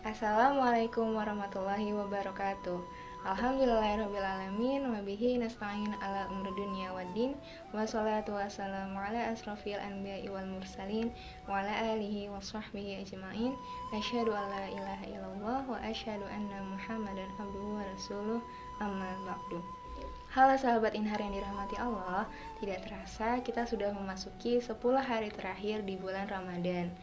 Assalamualaikum warahmatullahi wabarakatuh. Alhamdulillahirrabbilalamin. Wabihi nasta'in ala umur dunia waddin. Wassalatu wassalamu ala asrafil anbiya'i wal mursalin. Wa ala alihi wa sahbihi ajma'in. Asyhadu an la ilaha illallah. Wa asyhadu anna muhammadan abduhu wa rasuluh. Amma ba'du. Halo sahabat Inhar yang dirahmati Allah. Tidak terasa kita sudah memasuki 10 hari terakhir di bulan Ramadan.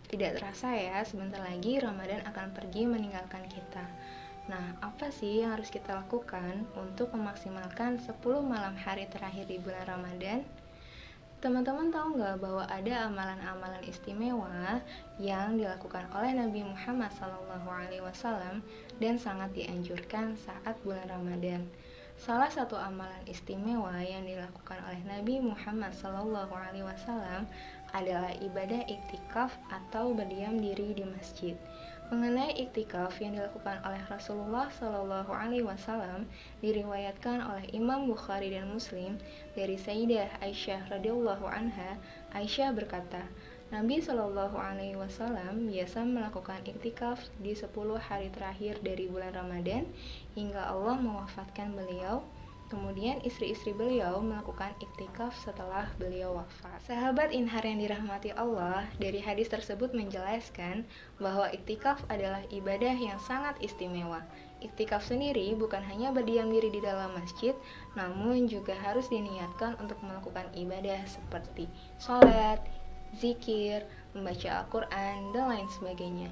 Tidak terasa ya, sebentar lagi Ramadan akan pergi meninggalkan kita. Nah, apa sih yang harus kita lakukan untuk memaksimalkan 10 malam hari terakhir di bulan Ramadan? Teman-teman tahu nggak bahwa ada amalan-amalan istimewa yang dilakukan oleh Nabi Muhammad SAW dan sangat dianjurkan saat bulan Ramadan. Salah satu amalan istimewa yang dilakukan oleh Nabi Muhammad SAW adalah ibadah iktikaf atau berdiam diri di masjid. Mengenai iktikaf yang dilakukan oleh Rasulullah SAW diriwayatkan oleh Imam Bukhari dan Muslim dari Sayyidah Aisyah radhiyallahu anha. Aisyah berkata, Nabi SAW biasa melakukan iktikaf di 10 hari terakhir dari bulan Ramadan hingga Allah mewafatkan beliau. Kemudian istri-istri beliau melakukan iktikaf setelah beliau wafat. Sahabat Inhar yang dirahmati Allah, dari hadis tersebut menjelaskan bahwa iktikaf adalah ibadah yang sangat istimewa. Iktikaf sendiri bukan hanya berdiam diri di dalam masjid, namun juga harus diniatkan untuk melakukan ibadah seperti sholat, zikir, membaca Al-Quran, dan lain sebagainya.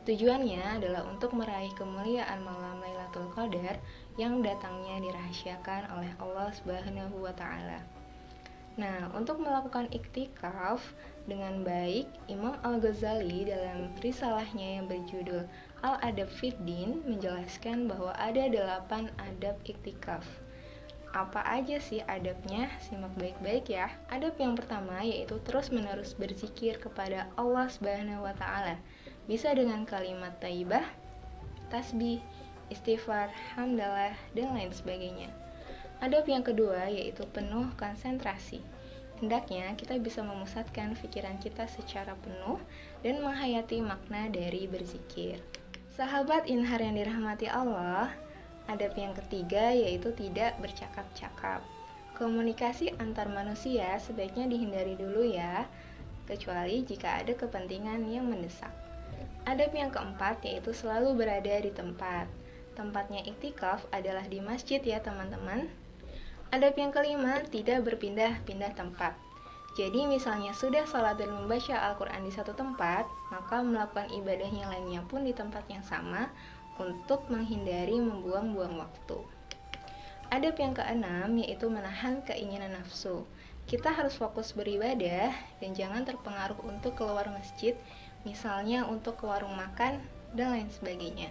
Tujuannya adalah untuk meraih kemuliaan malam Lailatul Qadar yang datangnya dirahasiakan oleh Allah Subhanahu wa Ta'ala. Nah, untuk melakukan iktikaf dengan baik, Imam Al-Ghazali dalam risalahnya yang berjudul Al-Adab Fid Din menjelaskan bahwa ada 8 adab iktikaf. Apa aja sih adabnya? Simak baik-baik ya. Adab yang pertama yaitu terus-menerus berzikir kepada Allah Subhanahu wa Ta'ala. Bisa dengan kalimat thayyibah, tasbih, istighfar, hamdalah, dan lain sebagainya. Adab yang kedua yaitu penuh konsentrasi. Hendaknya kita bisa memusatkan pikiran kita secara penuh dan menghayati makna dari berzikir. Sahabat Inhar yang dirahmati Allah, adab yang ketiga yaitu tidak bercakap-cakap. Komunikasi antar manusia sebaiknya dihindari dulu ya, kecuali jika ada kepentingan yang mendesak. Adab yang keempat yaitu selalu berada di tempat. Tempatnya iktikaf adalah di masjid ya teman-teman. Adab yang kelima, tidak berpindah-pindah tempat. Jadi misalnya sudah sholat dan membaca Al-Quran di satu tempat, maka melakukan ibadah yang lainnya pun di tempat yang sama untuk menghindari membuang-buang waktu. Adab yang keenam yaitu menahan keinginan nafsu. Kita harus fokus beribadah dan jangan terpengaruh untuk keluar masjid, misalnya untuk ke warung makan dan lain sebagainya.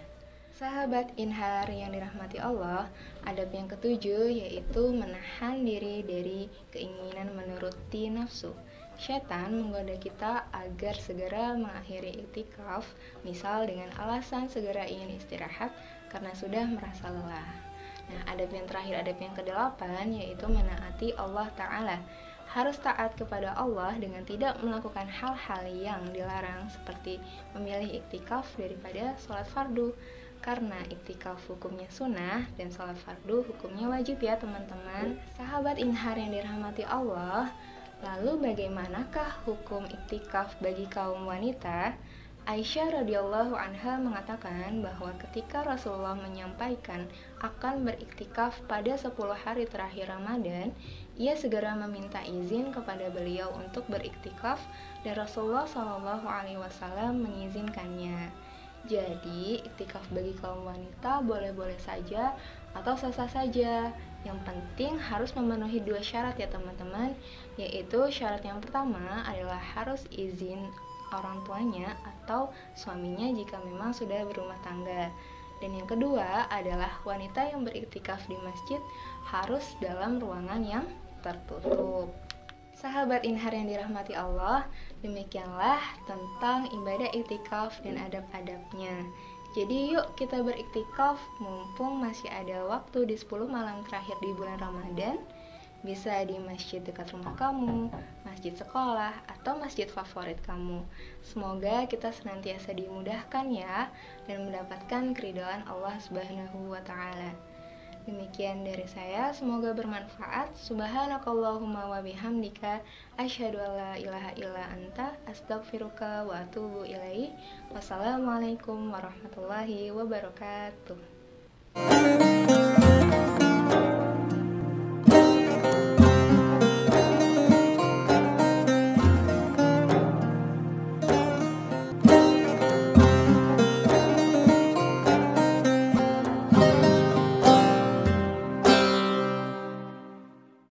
Sahabat Inhar yang dirahmati Allah, adab yang ketujuh yaitu menahan diri dari keinginan menuruti nafsu. Syaitan menggoda kita agar segera mengakhiri iktikaf, misal dengan alasan segera ingin istirahat karena sudah merasa lelah. Nah, adab yang terakhir, adab yang kedelapan yaitu menaati Allah Ta'ala. Harus taat kepada Allah dengan tidak melakukan hal-hal yang dilarang seperti memilih iktikaf daripada sholat fardu, karena iktikaf hukumnya sunnah dan sholat fardu hukumnya wajib ya teman-teman. Sahabat Inhar yang dirahmati Allah, lalu bagaimanakah hukum iktikaf bagi kaum wanita? Aisyah radhiyallahu anha mengatakan bahwa ketika Rasulullah menyampaikan akan beriktikaf pada 10 hari terakhir Ramadan, ia segera meminta izin kepada beliau untuk beriktikaf dan Rasulullah SAW mengizinkannya. Jadi, iktikaf bagi kaum wanita boleh-boleh saja atau sah-sah saja. Yang penting harus memenuhi 2 syarat ya teman-teman, yaitu syarat yang pertama adalah harus izin orang tuanya atau suaminya jika memang sudah berumah tangga. Dan yang kedua adalah wanita yang beriktikaf di masjid harus dalam ruangan yang tertutup. Sahabat Inhar yang dirahmati Allah, demikianlah tentang ibadah iktikaf dan adab-adabnya. Jadi yuk kita beriktikaf mumpung masih ada waktu di 10 malam terakhir di bulan Ramadan. Bisa di masjid dekat rumah kamu, masjid sekolah, atau masjid favorit kamu. Semoga kita senantiasa dimudahkan ya, dan mendapatkan keridhaan Allah Subhanahu wa Ta'ala. Demikian dari saya, semoga bermanfaat. Subhanakallahumma wa bihamdika, asyhadu an la ilaha illa anta, astaghfiruka wa atubu ilaih. Wassalamualaikum warahmatullahi wabarakatuh.